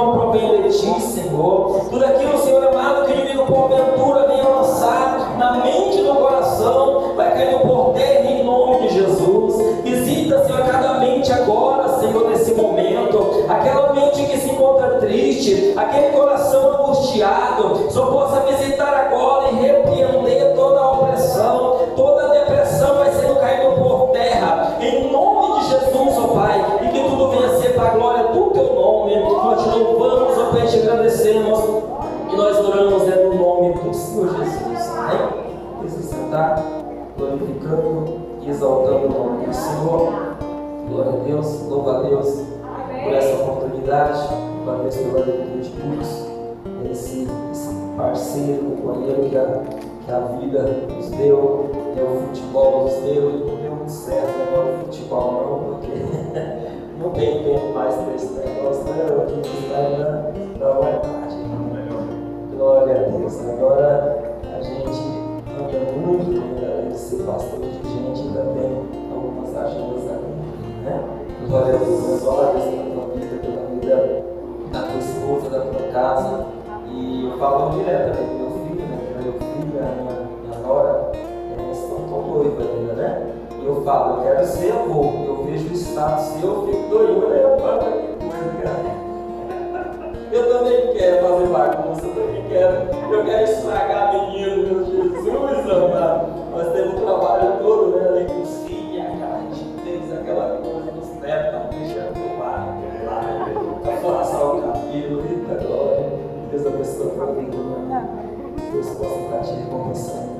não provém de ti, Senhor. Tudo aquilo, Senhor amado, que o inimigo porventura venha lançar na mente e no coração, vai caindo por terra em nome de Jesus. Visita, Senhor, cada mente agora, Senhor, nesse momento. Aquela mente que se encontra triste, aquele coração angustiado, só possa visitar agora e repreender toda a opressão, toda a depressão vai sendo caído por terra, em nome de Jesus, ó Pai, e que tudo venha a ser para a glória do Teu nome. Nós te louvamos, ó Pai, te agradecemos, e nós oramos no nome do Senhor Jesus. Amém? Deixa eu sentar, glorificando e exaltando o nome do Senhor. Glória a Deus, louva a Deus por essa oportunidade, louva a Deus pela alegria de todos, esse parceiro, companheiro que a vida nos deu, o futebol nos deu, e não deu muito certo agora o futebol não, porque não tem tempo mais para esse negócio, né? Eu aqui está da vontade. Glória a Deus. Agora a gente anda muito, além de ser pastor de gente, também algumas agendas aqui, né? Glória a Deus, meus olhos pela tua vida, pela vida da tua esposa, da tua casa. E eu falo direto ali com meu filho, né? Meu filho, a minha nora, estão noiva ainda, né? E eu falo, eu quero ser avô. Eu vejo o status seu, eu fico doido, né? Eu falo, que coisa, cara. Eu também quero fazer bagunça, eu também quero. Eu quero estragar menino, meu Jesus, amado. Nós temos um trabalho todo, né? Além dos filhos, aquela rigidez, aquela coisa dos netos, tá deixando do bar, pra forçar o cabelo, eita glória. Deus abençoe a família, né? Deus possa estar te recompensando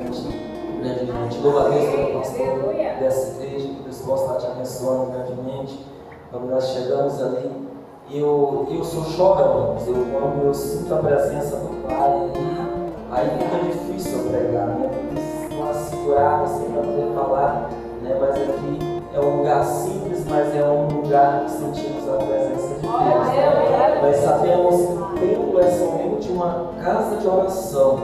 grandemente. Louva a Deus pelo pastor dessa igreja, que Deus possa estar te abençoando grandemente. Quando nós chegamos ali, eu sou chorão, quando eu sinto a presença do Pai, aí fica difícil eu pregar, né? Uma segurada assim para poder falar, né? Mas aqui é um lugar simples, mas é um lugar que sentimos a presença de Deus. Né? Nós sabemos que o templo é somente uma casa de oração,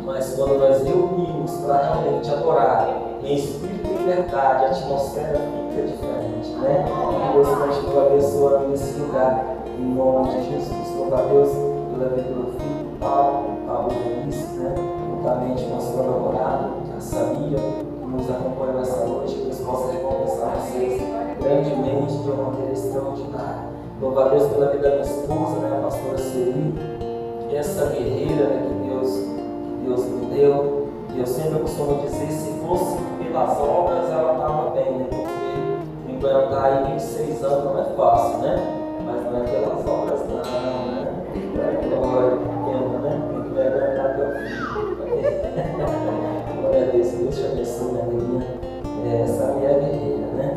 mas quando nós reunimos para realmente adorar em espírito e verdade, a atmosfera fica diferente, né? E Deus continua abençoando nesse lugar, em nome de Jesus. Louva a Deus pela vida do filho Paulo Denise, né? Juntamente com a sua namorada, a Samia, que nos acompanha nessa noite, que Deus possa recompensar vocês grandemente de uma maneira extraordinária. Louva a Deus pela vida da minha esposa, né? A pastora Sueli, essa guerreira, né? Que Deus me deu. E eu sempre costumo dizer, se fosse pelas obras, ela estava bem, né? Porque me aguentar aí 26 anos não é fácil, né? Mas não é pelas obras não, né? Glória pequena, né? Tem que me aguentar até o fim. Glória a Deus, Deus te abençoe, minha menina. Essa mulher guerreira, né?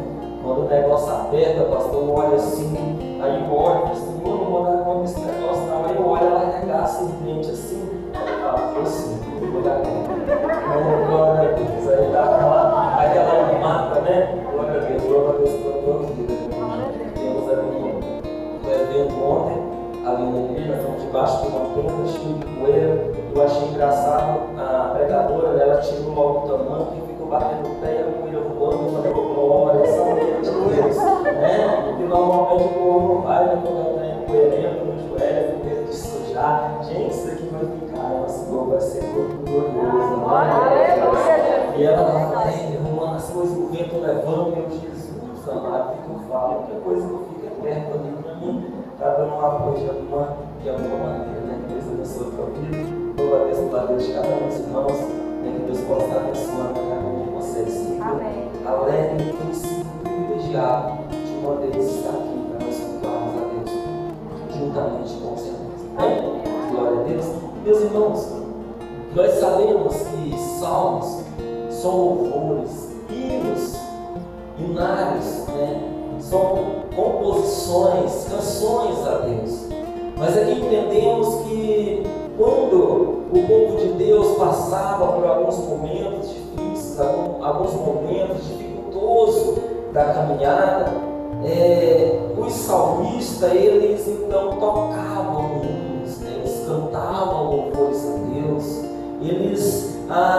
Quando o negócio aperta, pastor, eu olho assim, aí eu olho, assim, eu não vou dar conta desse negócio não. Aí eu olho, ela arregaça os dentes assim, aí eu falo, assim, eu vou dar conta. Glória a Deus, aí dá aquela mata, né? Glória a Deus pela tua vida. Temos ali um evento ontem, ali na igreja, nós estamos debaixo de uma tenda cheia de poeira. Eu achei engraçado, a pregadora, né, ela tirou logo o tamanho e ficou batendo o pé e a poeira voando. Eu falei, glória, essa mulher de Deus, né? Porque normalmente o povo não vai, né? Quando ela tem poeirento no joelho, com medo de sujar. Gente, isso aqui vai ficar, nosso povo vai ser muito glorioso, né? E ela lá, arrumando as coisas, o vento levando, meu Jesus, amado, que eu falo, qualquer coisa que fica perto ali para mim, está dando um apoio de alguma maneira, né? Que Deus abençoe a tua vida. Louva a Deus pela vida de cada um dos irmãos, né? Que Deus possa estar abençoando cada um de vocês. Amém. Alegre e sinto privilegiado de poder estar aqui para nós cultuarmos a Deus, juntamente com os irmãos. Amém? Glória a Deus. Meus irmãos, nós sabemos que salmos são louvores, hinos, hinários, né? São composições, canções a Deus. Mas aqui entendemos que quando o povo de Deus passava por alguns momentos difíceis, alguns momentos dificultosos da caminhada, os salmistas, eles então tocavam hinos, né? Eles cantavam louvores a Deus. Eles,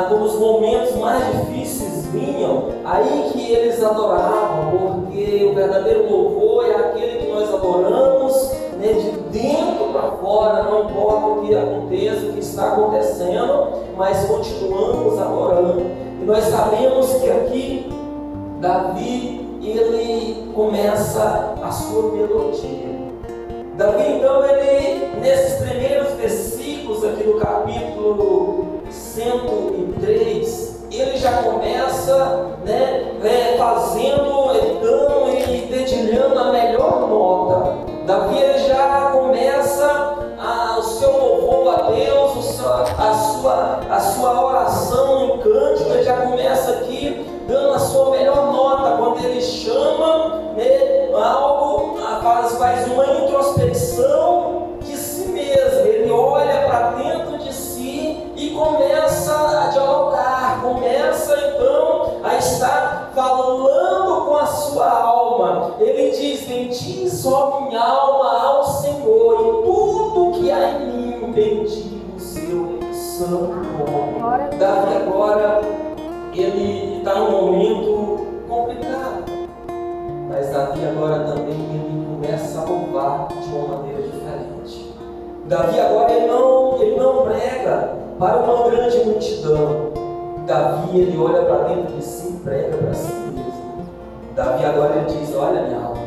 quando os momentos mais difíceis vinham, aí que eles adoravam, porque o verdadeiro louvor é aquele que nós adoramos, né, de dentro para que aconteça, o que está acontecendo, mas continuamos adorando. E nós sabemos que aqui Davi, ele começa a sua melodia. Davi, então, ele, nesses primeiros versículos aqui do capítulo 103, ele já começa, fazendo, dando e dedilhando a melhor nota. Davi, ele já começa o seu louvor a Deus, a sua oração em cântico. Ele já começa aqui dando a sua melhor nota, quando ele chama algo, faz uma introspecção de si mesmo. Ele olha para dentro de si e começa a dialogar, começa então a estar falando com a sua alma. Ele diz: bendiz, ó minha alma, ao Senhor, e tudo que há em mim, bendiga o seu santo nome. Davi agora, ele está num momento complicado, mas Davi agora também ele começa a louvar de uma maneira diferente. Davi agora ele não prega para uma grande multidão. Davi, ele olha para dentro de si e prega para si mesmo. Davi agora ele diz: olha minha alma,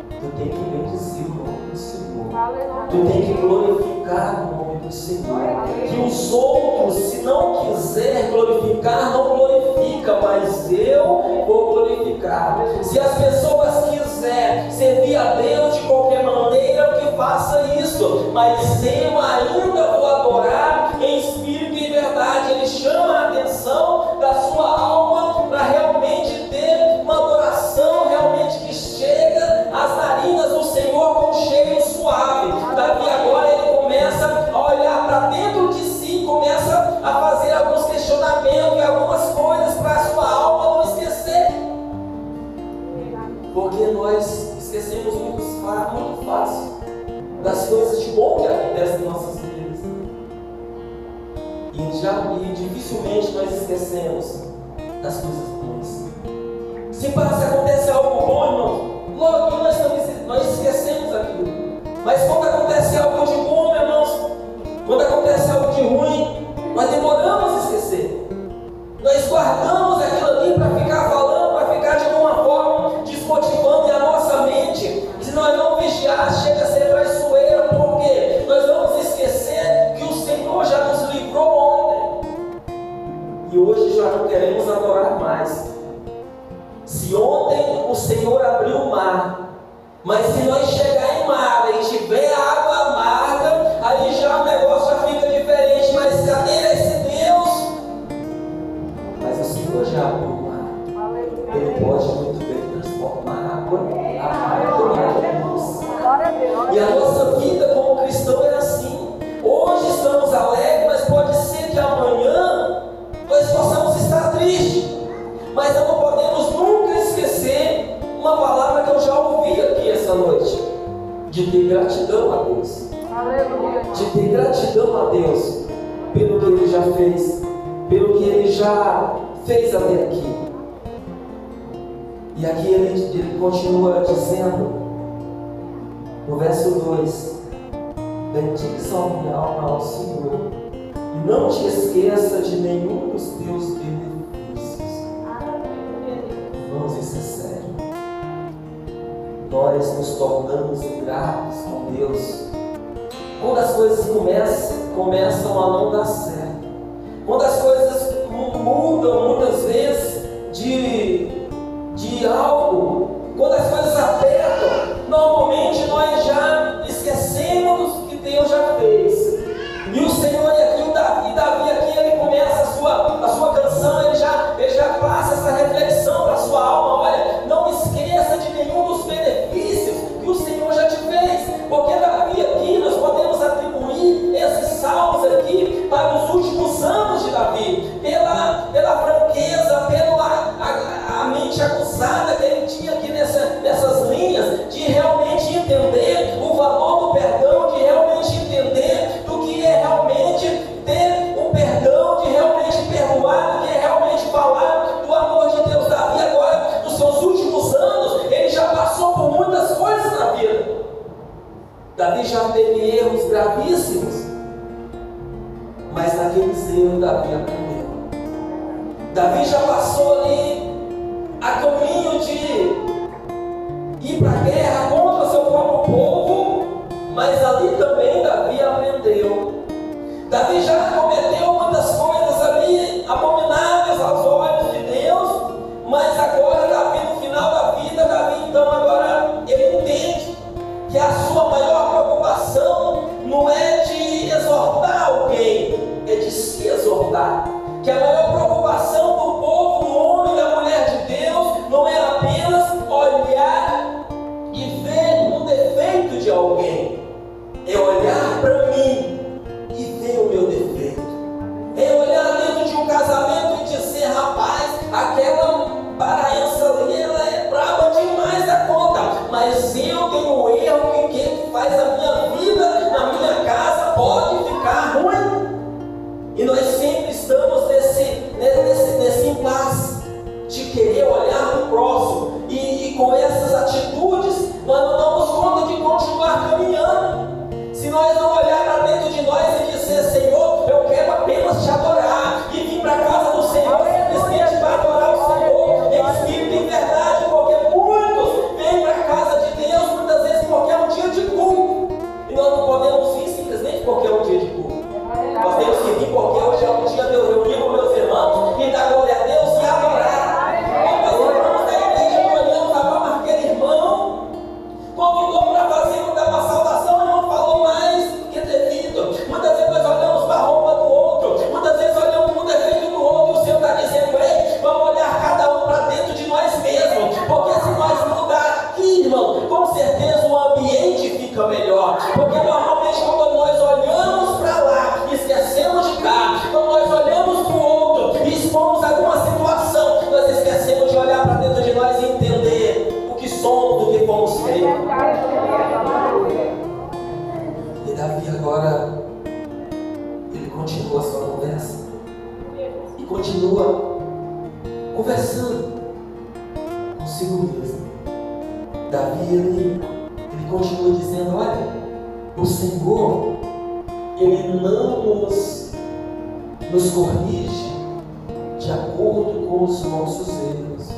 tu tem que bendizer o nome do Senhor. Tu tem que glorificar o nome do Senhor. Que os outros, se não quiser glorificar, não glorifica, mas eu vou glorificar. Se as pessoas quiserem servir a Deus de qualquer maneira, que faça isso, mas eu ainda vou adorar em espírito e verdade. Ele chama a atenção da sua alma para realmente ter uma adoração realmente que chega às narinas do Senhor com cheiro suave. Davi agora ele começa a olhar para dentro de si, começa a fazer alguns questionamentos e algumas coisas para a sua alma não esquecer, porque nós esquecemos muito fácil das coisas de bom que acontecem em nossas vidas, e dificilmente nós esquecemos das coisas ruins. Se acontece algo bom, irmão, logo nós esquecemos aquilo. Mas quando acontece algo de bom, irmãos, quando acontece algo de ruim, nós demoramos a esquecer. Nós guardamos aquilo ali para ficar falando, para ficar de alguma forma desmotivando a nossa mente. Se nós não vigiar, chega a ser traiçoeira, porque nós vamos esquecer que o Senhor já nos livrou ontem. E hoje já não queremos adorar mais. Se ontem o Senhor abriu o mar, mas se nós chegar em mar e tiver água amarga, aí já o negócio já fica diferente. Mas cadê esse Deus? Mas o Senhor já abriu o mar. Ele pode muito bem transformar água amarga em luz. E a nossa vida como cristão é assim. Hoje estamos alegres, mas pode ser que amanhã nós possamos estar tristes. Mas não podemos nunca esquecer uma palavra que eu já ouvi aqui essa noite: de ter gratidão a Deus. Aleluia. De ter gratidão a Deus pelo que Ele já fez, pelo que Ele já fez até aqui. E aqui ele continua dizendo, no verso 2: bendiga a minha alma ao Senhor, e não te esqueça de nenhum dos teus benefícios. Irmãos, isso é sério. Nós nos tornamos ingratos com Deus quando as coisas começam a não dar certo, quando as coisas mudam muitas vezes de algo, quando as coisas apertam. Normalmente nós já esquecemos do que Deus já fez. E o Senhor e Davi aqui, ele começa a sua canção, ele já passa essa reflexão para a sua alma: olha, não esqueça de nenhum dos benefícios que o Senhor já te fez. Porque Davi aqui, nós podemos atribuir esses salmos aqui para os últimos anos de Davi, pela franqueza, pela a mente acusada que ele tinha aqui nessas linhas, de realmente entender o valor do perdão, de realmente entender do que é realmente ter um perdão, de realmente perdoar, do que é realmente falar do amor de Deus. Davi agora, nos seus últimos anos, ele já passou por muitas coisas na vida. Davi já teve erros gravíssimos, Mas naquele zelo Davi aprendeu. Davi já passou ali a caminho de ir para a guerra contra seu próprio povo, mas ali também Davi aprendeu. Davi já cometeu muitas coisas ali abomináveis aos olhos de Deus, mas agora Davi, no final da vida, Davi então agora ele entende que a sua maior preocupação não é de exortar alguém, é de se exortar. Que a maior preocupação do povo, do homem e da mulher de Deus não é apenas olhar e ver um defeito de alguém, é olhar para mim e ver o meu defeito. É olhar dentro de um casamento e dizer: rapaz, aquela paraença ali, ela é braba demais da conta, mas eu tenho um erro que faz a minha vida, na minha casa, pode ficar ruim. E nós sempre estamos nesse impasse de querer olhar para o próximo, e com essas atitudes nós não damos conta de continuar caminhando. Se nós não olhar para dentro de nós e dizer: Senhor, eu quero apenas te adorar, e vir para a casa do Senhor simplesmente para adorar o Senhor em espírito e em verdade, porque muitos vêm para a casa de Deus muitas vezes porque é um dia de culto, e nós não podemos vir simplesmente porque é um dia de culto. Nós temos que vir porque hoje é um dia de eu reunir com meus irmãos e dar glória a Deus e adorar. Nós irmãos da igreja, não olhamos agora para aquele irmão, convidou para fazer uma saudação e não falou mais do que devido. Muitas vezes nós olhamos para a roupa do outro, muitas vezes olhamos para o defeito do outro, e o Senhor está dizendo: ei, vamos olhar cada um para dentro de nós mesmos, porque se nós mudar aqui, irmão, com certeza o ambiente fica melhor. Porque normalmente quando nós olhamos para lá, esquecemos de cá, quando nós olhamos para o outro e expomos alguma situação, nós esquecemos de olhar para dentro de nós e entender o que somos, do que fomos feitos. E Davi agora, ele continua a sua conversa e continua conversando consigo mesmo. Davi, ele continua dizendo: olha, o Senhor, Ele não nos corrige de acordo com os nossos erros.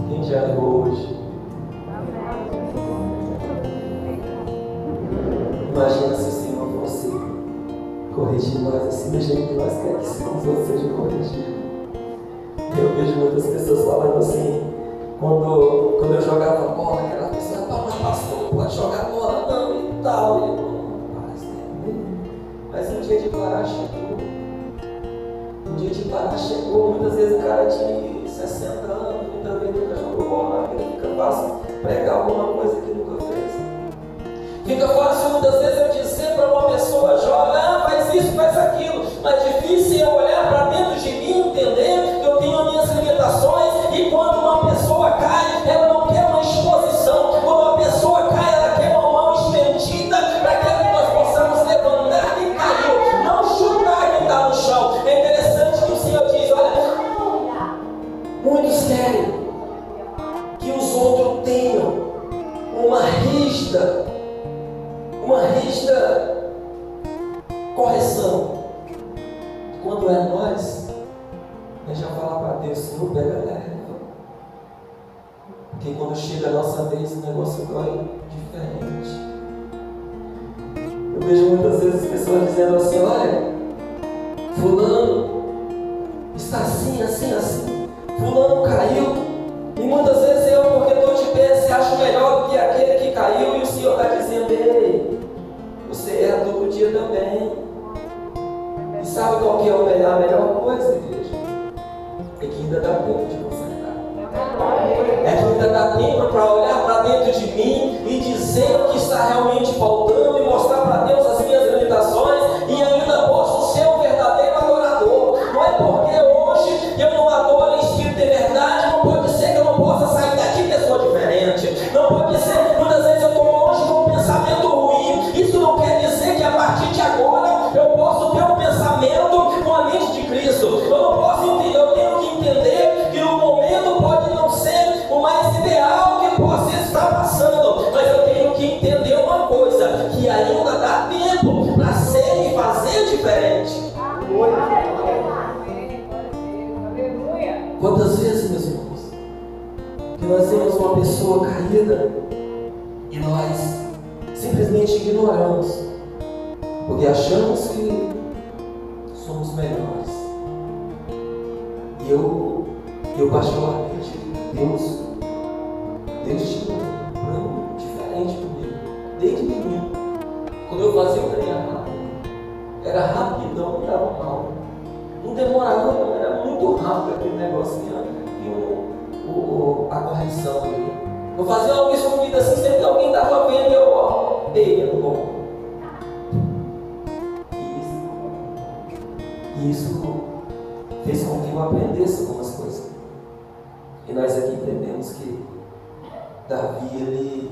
Quem já errou hoje? Imagina se o Senhor fosse corrigir nós assim do jeito que nós queremos que os outros sejam corrigidos. Eu vejo muitas pessoas falando assim, quando eu jogava bola, aquela pessoa: mas pastor, não pode jogar bola não, e tal. E eu: mas um dia de parar chegou. Um dia de parar chegou. Muitas vezes o cara de 60 anos, muitas vezes nunca jogou bola, fica fácil pregar alguma coisa que nunca fez. Fica fácil muitas vezes eu dizer para uma pessoa: joga, faz isso, faz aquilo. Mas difícil é olhar para dentro de mim, entender que eu tenho as minhas limitações. E quando uma pessoa cai, ela não quer uma exposição. Quando uma pessoa cai, ela quer uma mão estendida para que nós possamos levantar quem caiu, não chutar quem está no chão. É interessante que o Senhor diz: olha, muitos querem que os outros tenham uma rígida correção. Quando é nós já falar para Deus: Senhor, pega leve. Porque quando chega a nossa vez, o negócio corre diferente. Eu vejo muitas vezes as pessoas dizendo assim: olha, fulano está assim, assim, assim. Fulano caiu. E muitas vezes eu, porque estou de pé, se acho melhor do que aquele que caiu. E o Senhor está dizendo: ei, você erra todo dia também. E sabe qual que é a melhor coisa, igreja? É que ainda dá tempo de consertar. É que ainda dá tempo para olhar para dentro de mim e dizer o que está realmente faltando e mostrar para Deus as minhas limitações, e ainda posso ser um verdadeiro adorador. Não é porque hoje eu não adoro em espírito e verdade, não pode ser que eu não possa sair daqui pessoa diferente. Não pode ser, muitas vezes eu estou longe com um pensamento ruim. Isso não quer dizer que a partir de agora eu posso ter um pensamento com a mente de Cristo. Eu não posso entender, eu tenho que entender que no momento pode não ser o mais ideal que possa estar passando, mas eu tenho que entender uma coisa: pessoa caída e nós simplesmente ignoramos, porque achamos que somos melhores. E eu particularmente, Deus tinha um plano diferente comigo, desde menino. Quando eu fazia o trem errado, era rapidão, não dava mal. Não demorava, não, era muito rápido aquele negócio e a correção ali. Eu fazia algo escondido assim, sempre que alguém estava vendo, eu, ei, é bom. E isso fez com que eu aprendesse algumas coisas. E nós aqui entendemos que Davi,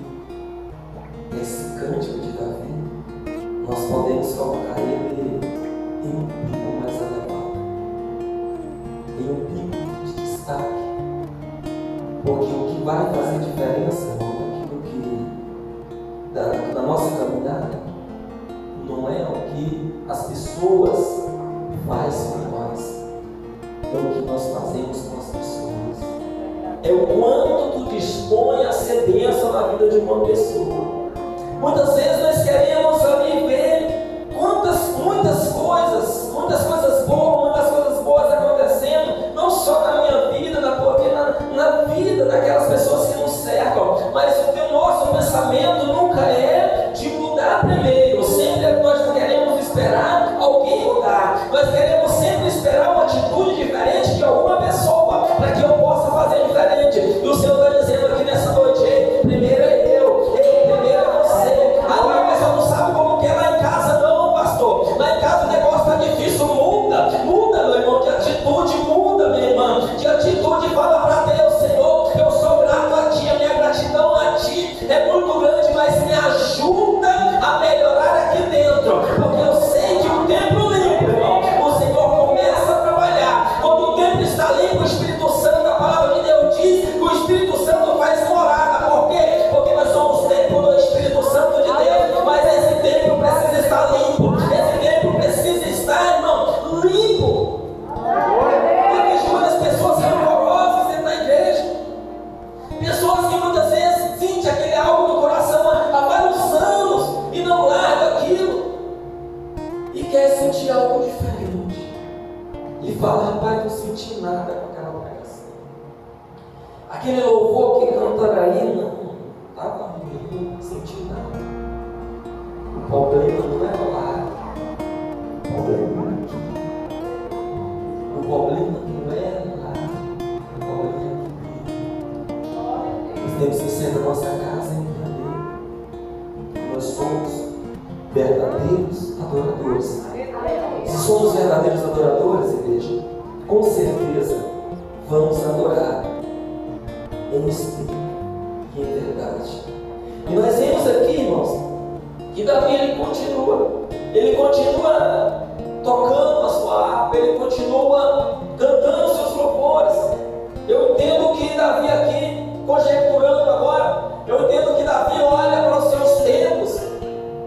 esse cântico de Davi, nós podemos colocar ele em um pico mais elevado, em um pico de destaque, porque o que vai fazer diferença, aquilo que da nossa caminhada, não é o que as pessoas fazem por nós, é o que nós fazemos com as pessoas, é o quanto tu dispõe a ser bênção na vida de uma pessoa. Muitas vezes nós queremos ali ver muitas coisas boas acontecendo, não só na minha vida, na vida daquelas pessoas que nos cercam, mas o nosso pensamento nunca é de mudar primeiro. Sempre nós queremos esperar alguém mudar, nós queremos sempre esperar uma atitude diferente de alguma pessoa, para que eu possa fazer diferente. E o Senhor está dizendo aqui nessa noite, primeiro é eu, primeiro é você. Mas eu não sabe como que é lá em casa, não, pastor. Lá em casa o negócio está difícil, muda, meu irmão, de atitude, muda, minha irmã, de atitude, fala para Deus, Senhor, eu sou grato a Ti, a minha gratidão a Ti é muito grande, mas me ajuda a melhorar aqui dentro, porque eu sei que o templo limpo, irmão, o Senhor começa a trabalhar. Quando o templo está limpo, o Espírito Santo, a palavra de Deus diz que o Espírito Santo faz morada. Por quê? Porque nós somos templo do Espírito Santo de Deus, mas esse templo precisa estar limpo, esse templo precisa estar, irmão, limpo. Eu vejo muitas pessoas rancorosas dentro da igreja, pessoas que muitas vezes sentem aquele algo no coração há vários anos e não larga aquilo, e quer sentir algo diferente, e fala, rapaz, não senti nada com aquela pregação. Aquele louvor que cantaram aí, não estava ruim, não senti nada. O problema não é lá, o problema é aqui. O problema não é lá, o problema é aqui. Nós temos que ser da nossa casa e entender que nós somos verdadeiros adoradores. Se somos verdadeiros adoradores, igreja, com certeza vamos adorar em espírito e em verdade. E nós vemos aqui, irmãos, que Davi ele continua tocando a sua harpa, ele continua cantando seus louvores. Eu entendo que Davi aqui, conjecturando agora, eu entendo que Davi olha para os seus tempos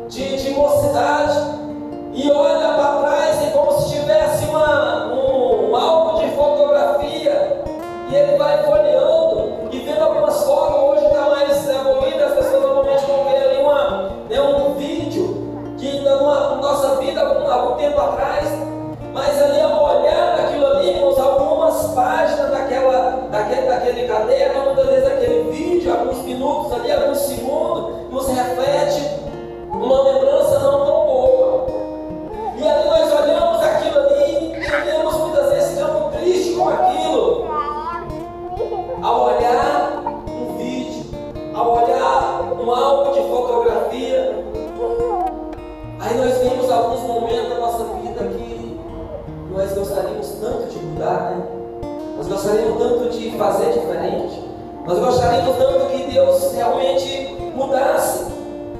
de mocidade e olha para trás e como se tivesse um álbum de fotografia, e ele vai folheando e vendo algumas fotos. Hoje está mais evoluído, as pessoas normalmente vão ver ali um vídeo que na nossa vida algum tempo atrás, mas ali ao olhar aquilo ali, irmãos, algumas páginas daquele caderno, muitas vezes aquele vídeo, alguns minutos ali, alguns segundos, nos reflete uma lembrança não tão boa. E ali nós olhamos aquilo ali e entendemos muitas vezes ficamos tristes com aquilo. Ao olhar um vídeo, ao olhar um álbum de fotografia, aí nós vemos alguns momentos da nossa vida que nós gostaríamos tanto de mudar, né? Nós gostaríamos tanto de fazer diferente. Nós gostaríamos tanto que Deus realmente mudasse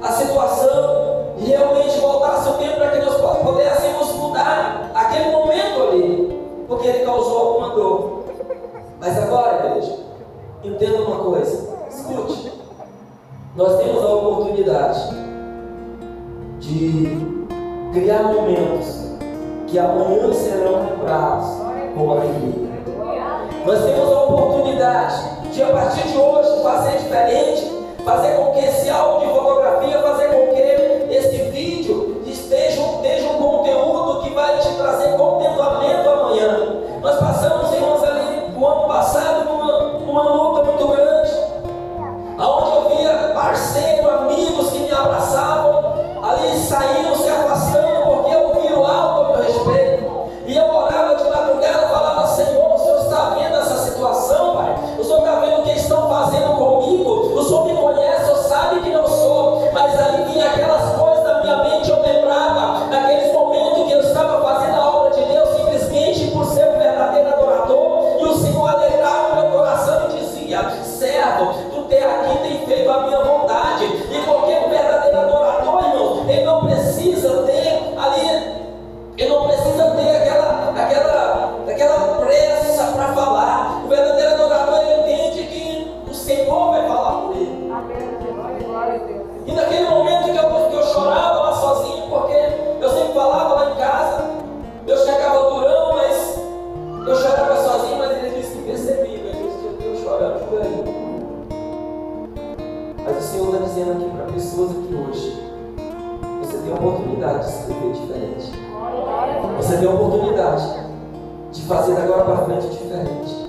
a situação e realmente voltasse o tempo para que nós pudéssemos mudar aquele momento ali, porque ele causou alguma dor. Mas agora, igreja, entenda uma coisa, escute, nós temos a oportunidade de criar momentos que amanhã serão lembrados com alegria. Nós temos a oportunidade de a partir de hoje fazer diferente, fazer com que esse álbum de fotografia, fazer com que esse vídeo esteja um conteúdo que vai te trazer contentamento amanhã. Nós passamos, irmãos, ali no ano passado numa luta muito grande, onde eu via parceiros, amigos que me abraçavam, ali saíram se afastando porque ouviram algo a meu respeito. E eu orava de madrugada, falava: Senhor, o Senhor está vendo essa situação, Pai? O Senhor está vendo o que estão fazendo comigo? O Senhor me conhece, o Senhor sabe que não sou. Mas ali vinha aquelas coisas na minha mente, eu lembrava naqueles momentos que eu estava fazendo a obra de Deus simplesmente por ser um verdadeiro adorador, e o Senhor alegrava o meu coração e dizia: servo, tu aqui tem feito a minha vontade. E porque o verdadeiro adorador, irmão, ele não precisa ter ali, ele não precisa ter aquela pressa para falar. O verdadeiro adorador, ele entende que o Senhor vai falar por ele. E naquele momento que eu chorava lá sozinho, porque eu sempre falava lá em casa, Deus chegava durão, mas eu chorava sozinho, mas ele disse que percebia, ele disse que eu chorando por aí. Mas o Senhor está dizendo aqui para pessoas aqui hoje: você tem a oportunidade de escrever diferente. Você tem a oportunidade de fazer da agora para frente diferente.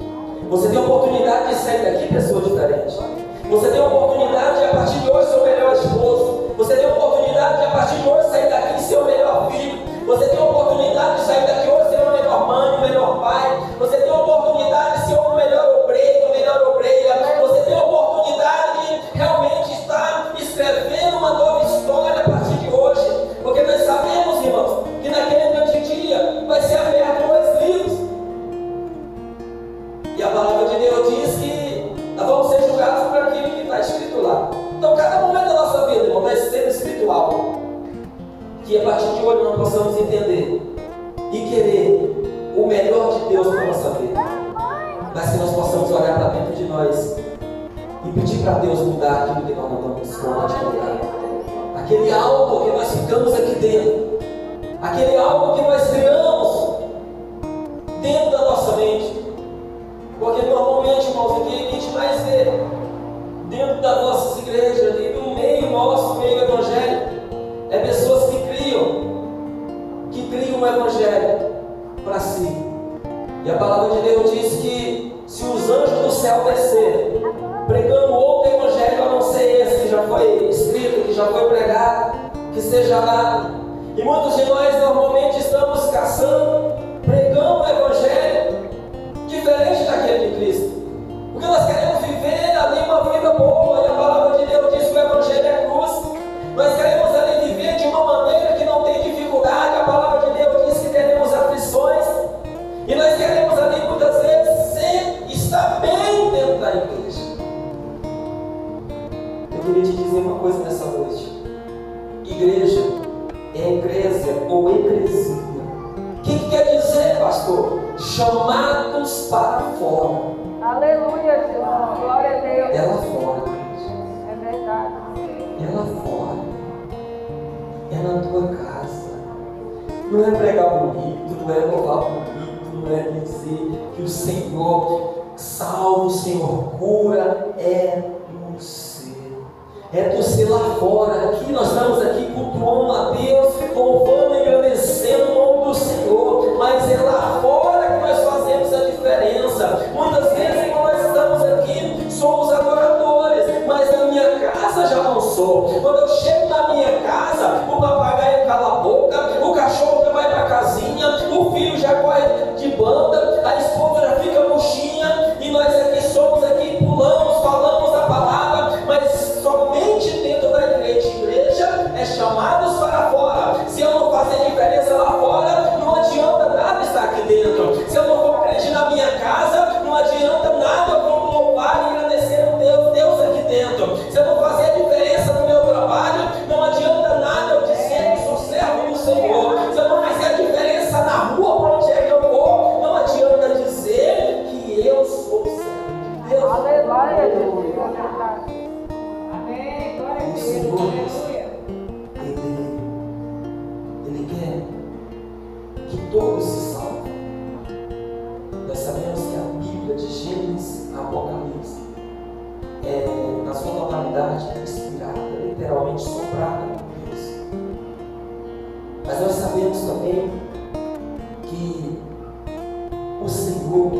Você tem a oportunidade de sair daqui pessoa diferente. Você tem a oportunidade de, a partir de hoje, ser o melhor esposo. Você tem a oportunidade de, a partir de hoje, sair daqui e ser o melhor filho. Você tem a oportunidade de sair daqui hoje, ser o melhor mãe, o melhor pai. Você tem a oportunidade de ser o melhor obreiro, a melhor obreira. Você tem a oportunidade de realmente estar escrevendo uma nova história a partir de hoje. Porque nós sabemos, irmãos, que naquele grande dia vai ser aberto dois livros. E a palavra de Deus diz que nós vamos ser julgados por aquilo que está escrito lá. Então, cada momento da nossa vida, irmão, vai ser espiritual. Que a partir de hoje nós possamos entender e querer o melhor de Deus para a nossa vida. Mas que nós possamos olhar para dentro de nós e pedir para Deus mudar aquilo que nós não vamos fora de mudar. Aquele algo que nós ficamos aqui dentro, aquele algo que nós criamos dentro da nossa mente. Porque normalmente, irmãos, o que a gente mais vê dentro das nossas igrejas, ali no meio nosso, meio evangélico, é pessoas que criam o evangelho para si. E a palavra de Deus diz que se os anjos do céu descerem pregando outro evangelho a não ser esse que já foi escrito, que já foi pregado, que seja lá. E muitos de nós normalmente estamos caçando, pregando o evangelho diferente daquele de Cristo. Porque nós queremos viver ali uma vida boa, e a palavra de Deus diz que o evangelho é cruz. Nós queremos ali viver de uma maneira que não tem dificuldade. A palavra de Deus diz que teremos aflições. E nós queremos ali muitas vezes estar bem dentro da igreja. Eu queria te dizer uma coisa nessa noite. Igreja é eclésia ou eclesia. O que quer dizer, pastor? Chamados para fora. Aleluia, Jesus. Glória a Deus. É lá fora. É verdade. É lá fora. É na tua casa. Não é pregar bonito, não é louvar bonito, não é dizer que o Senhor salva, o Senhor cura. É no ser. É do ser lá fora. Aqui nós estamos aqui cultuando a Deus, louvando e agradecendo o nome do Senhor. Mas é lá fora que nós fazemos a diferença. Muitas vezes quando nós estamos aqui, somos adoradores, mas na minha casa já não sou. Quando eu chego na minha casa, o papagaio cala a boca, o cachorro já vai para a casinha, o filho já corre de banda, a esposa já fica murchinha, e nós aqui somos aqui, pulamos, falamos a palavra, mas somente dentro da igreja. Igreja é chamados para fora. Se eu não fazer diferença lá fora, não adianta nada estar aqui dentro. Se eu não for crente na minha casa, não adianta nada eu vou louvar e agradecer a Deus aqui dentro. Se eu não fazer a diferença no meu trabalho, não adianta nada eu dizer que sou servo do Senhor. Se eu não fizer a diferença na rua por onde é que eu vou, não adianta dizer que eu sou servo de Deus. Aleluia, Jesus. O Senhor, Ele quer que todos se salvem. Nós sabemos que a Bíblia de Gênesis a Apocalipse qualidade inspirada, literalmente soprada por Deus. Mas nós sabemos também que o Senhor,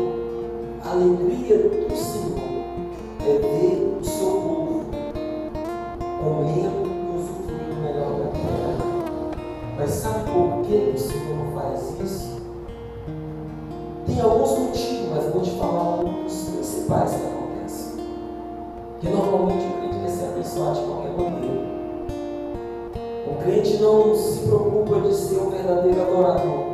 a alegria do Senhor é ver o seu povo comendo e usufruindo melhor da terra. Mas sabe por que o Senhor não faz isso? Tem alguns motivos, mas eu vou te falar um dos principais que acontece. Que normalmente o crente quer ser abençoado de qualquer maneira. O crente não se preocupa de ser um verdadeiro adorador.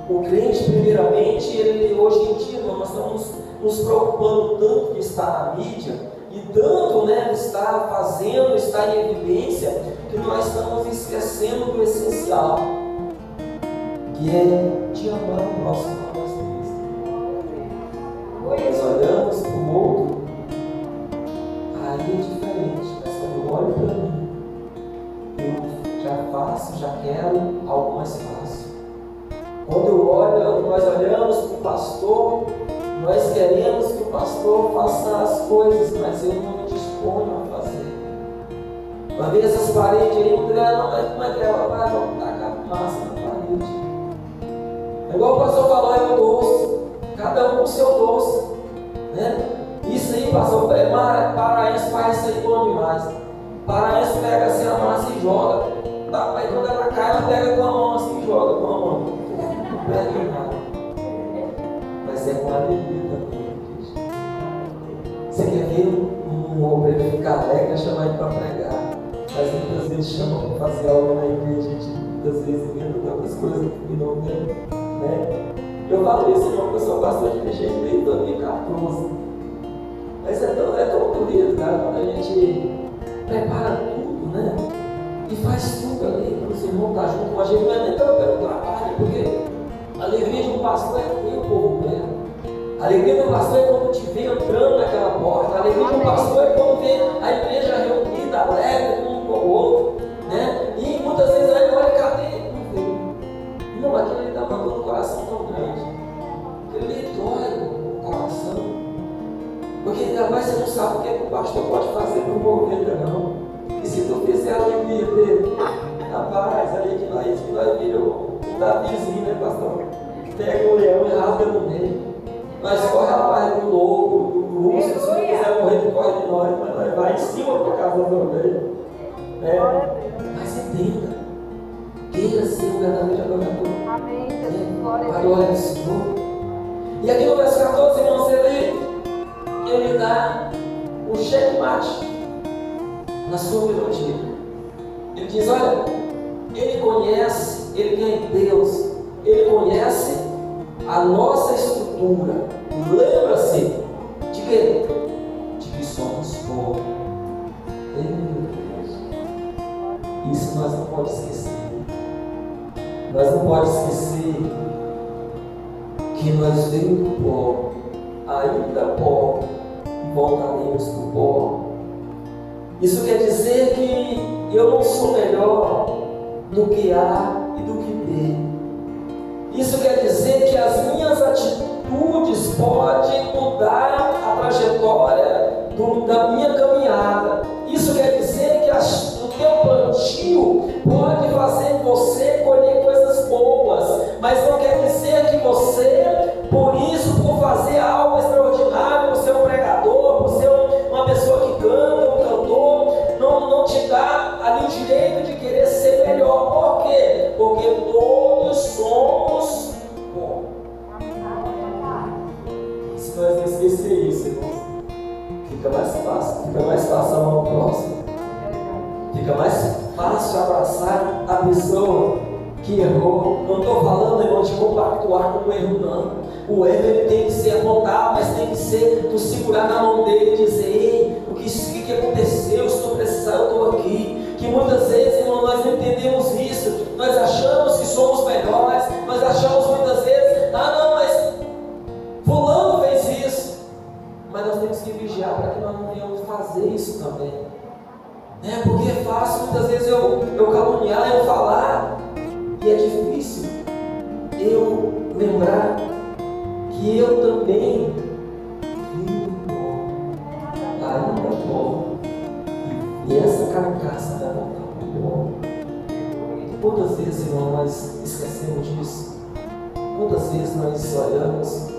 O crente, primeiramente, ele, hoje em dia, nós estamos nos preocupando tanto de estar na mídia e tanto, de estar fazendo, estar em evidência, que nós estamos esquecendo do essencial, que é de amar o próximo a nós mesmos. Nós olhamos para o outro, aí é diferente, mas quando eu olho para mim, eu já faço, já quero algo mais fácil. Quando nós olhamos para o pastor, nós queremos que o pastor faça as coisas, mas eu não me disponho a fazer. Uma vez essas paredes aí, como é que ela vai tacar massa na parede? É igual o pastor falou aí no doce, cada um com o seu doce, Isso aí, pastor, paraense faz isso aí bom demais. Paraense pega assim a massa e joga. Aí quando ela cai, ela pega com a mão assim e joga com a mão. Não perde nada. Mas é com alegria também, gente. Você quer ver um obreiro ficar alegre, chamar ele para pregar. Mas muitas vezes chama para fazer algo na igreja, a gente muitas vezes inventa tantas coisas que não tem, Eu falo isso, irmão, porque eu sou pastor de igreja desde 2014. Mas é tão bonito, cara, quando a gente prepara tudo, E faz tudo ali para os irmãos estar junto com a gente, não é nem tanto pelo trabalho, porque a alegria de um pastor é ter o povo perto. A alegria do pastor é quando te vê entrando naquela porta. A alegria de um pastor é quando vê a igreja reunida, alegre, um com o outro, E muitas vezes aí olha, cadê? Não veio. Não, aquilo ali está mandando um coração tão grande. Aquilo ali dói o coração. Porque ainda mais você não sabe o que o pastor pode fazer para o povo, não. E se tu fizer a alegria dele, rapaz, ali que nós virou um Davizinho, pastor? Pega o leão e rasga no meio. Nós corre atrás do lobo, do urso, se não quiser morrer, tu corre de nós, mas nós vai em cima para casa das ovelhas. Mas entenda, queira ser um verdadeiro adorador. Amém, Jesus. A glória do Senhor. E aqui no verso 14, irmão, você lê, ele dá um checkmate na sua melodia. Ele diz, olha, ele conhece, ele quem é Deus, ele conhece a nossa estrutura. Lembra-se de quê? De que somos pó. Isso nós não podemos esquecer. Nós não podemos esquecer que nós vemos do pó, ainda pó, e voltaremos do pó. Isso quer dizer que eu não sou melhor do que A e do que B. Isso quer dizer que as minhas atitudes podem mudar a trajetória da minha caminhada. Isso quer dizer que o teu plantio pode fazer você colher coisas boas, mas não quer dizer que você, por isso, por fazer algo extraordinário, por ser um pregador, por ser uma pessoa que canta, um cantor, não te dá ali o direito de querer ser melhor. Por quê? Porque todos somos bons. Se nós não esquecer isso, irmãos, fica mais fácil amar o próximo, fica mais fácil abraçar a pessoa que errou. Não estou falando, irmão, de compactuar com o erro, não. O erro ele tem que ser apontado, mas tem que ser tu segurar na mão dele e dizer, ei, o que aconteceu? Se tu precisar, eu estou aqui. Que muitas vezes, irmão, nós não entendemos isso. Nós achamos que somos melhores, nós achamos muitas vezes, não, mas fulano fez isso. Mas nós temos que vigiar para que nós não venhamos fazer isso também. Porque é fácil muitas vezes eu caluniar, eu falar, e é difícil eu lembrar que eu também vivo bom, ainda bom. carcaça vai voltar para o homem. Quantas vezes, Senhor, nós esquecemos disso? Quantas vezes nós olhamos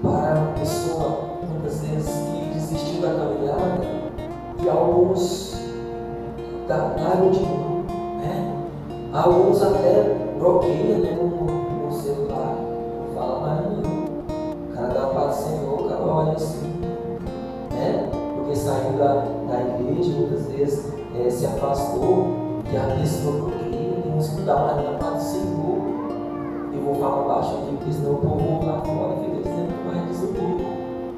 para a pessoa, muitas vezes, que desistiu da caminhada e alguns largam de mim, né? Alguns até bloqueiam, né, no celular, não fala mais não. O cara dá paz do Senhor, o cara olha assim, né? Porque saiu da igreja, muitas vezes se afastou e a pessoa bloqueia, tem uns que dá mais na paz do Senhor. Eu vou falar baixo aqui, porque senão o povo lá fora fica dizendo que vai desumir.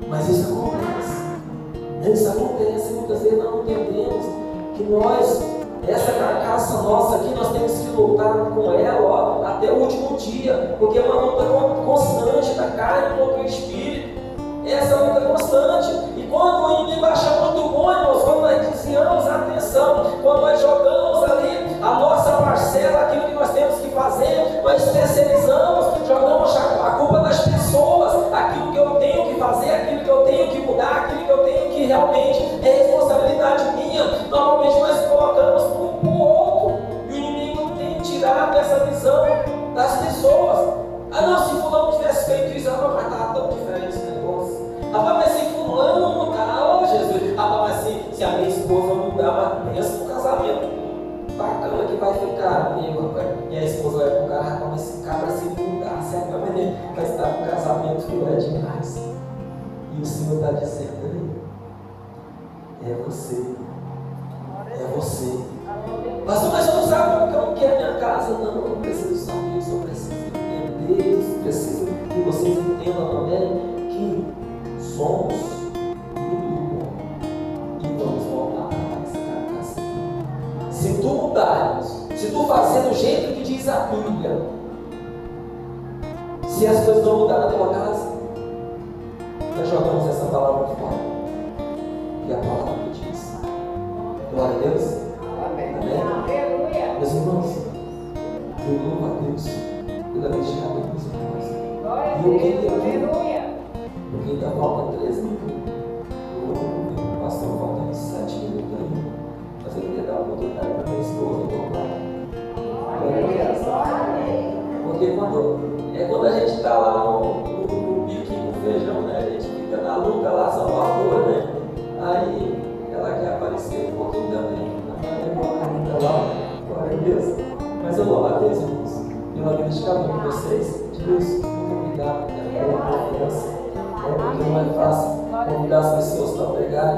Mas isso acontece. Isso acontece, muitas vezes nós não entendemos que nós, essa carcaça nossa aqui, nós temos que lutar com ela, ó, até o último dia, porque é uma luta constante da carne contra o espírito. Essa é uma luta constante. E quando o inimigo acha muito bom, irmãos, quando nós desviamos a atenção, quando nós jogamos ali a nossa parcela, aquilo que nós temos que fazer, nós terceirizamos, jogamos a culpa das pessoas, aquilo que eu tenho que fazer, aquilo que eu tenho que mudar, aquilo que eu tenho que realmente é responsabilidade minha. Normalmente nós colocamos um pro outro, e o inimigo tem tirado essa visão das pessoas. Ah não, se fulano tivesse feito isso, mas estava tão diferente esse negócio. Mas se fulano não mudar, oh Jesus, mas se a minha esposa mudar, mas pensa no casamento bacana que vai ficar amigo, rapaz. E a esposa vai pro cara, mas esse cabra se mudasse, vai estar com o casamento filé demais. E o Senhor está dizendo, é você. É você. Mas eu não sabe porque eu não quero minha casa. Não, eu não preciso saber, eu só preciso entender. Eu preciso que vocês entendam também que somos muito bom e vamos voltar para essa carcaça. Se tu mudares, se tu fazer do jeito que diz a Bíblia, se as coisas não mudarem na tua casa, nós jogamos essa palavra fora. E a palavra que diz. Glória a Deus. Amém. Amém. Meus irmãos, eu louvo a Deus pela deixada dos irmãos. E eu queria, porque ainda falta 13 minutos. O pastor falta 7 minutos ainda. Mas eu queria dar uma oportunidade para minha esposa voltar. Porque quando a gente está lá no biquinho com feijão, né? A gente fica na luta lá, Salvador, né? Aí ela quer aparecer um pouquinho também. Glória a Deus. Mas eu louvo a Deus, irmãos, pela vida de cada um de vocês. Deus, muito obrigado pela confiança. Porque não é fácil convidar as pessoas para pregar,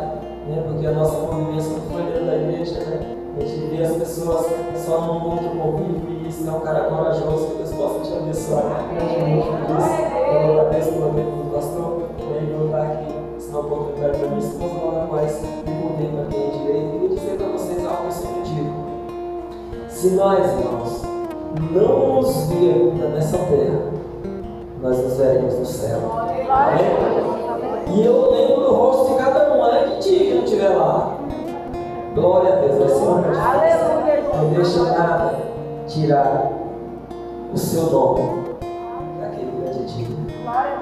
né? Porque a nossa convivência não foi dentro da igreja, né? A gente vê as pessoas só num outro convívio e isso é um cara corajoso, que Deus possa te abençoar. Eu louvo a Deus pela vida do pastor, e eu vou dar aqui essa oportunidade para minha esposa, logo após me convidar para quem é direito. E vou dizer para vocês algo que eu sempre digo. Se nós, irmãos, não nos ver ainda nessa terra, nós nos veremos no céu. Amém? E eu lembro do rosto de cada um, é de ti que não estiver lá. Glória a Deus, vai ser uma grande. Não deixa nada tirar o seu nome daquele grande dia.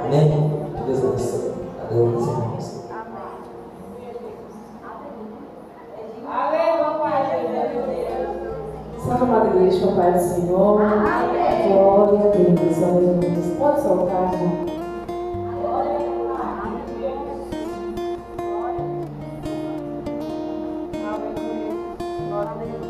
Amém? Deus abençoe. Adeus, meus irmãos. Salve, amada igreja, Pai do Senhor. Glória a Deus. Aleluia. Pode soltar, gente. Glória a Deus.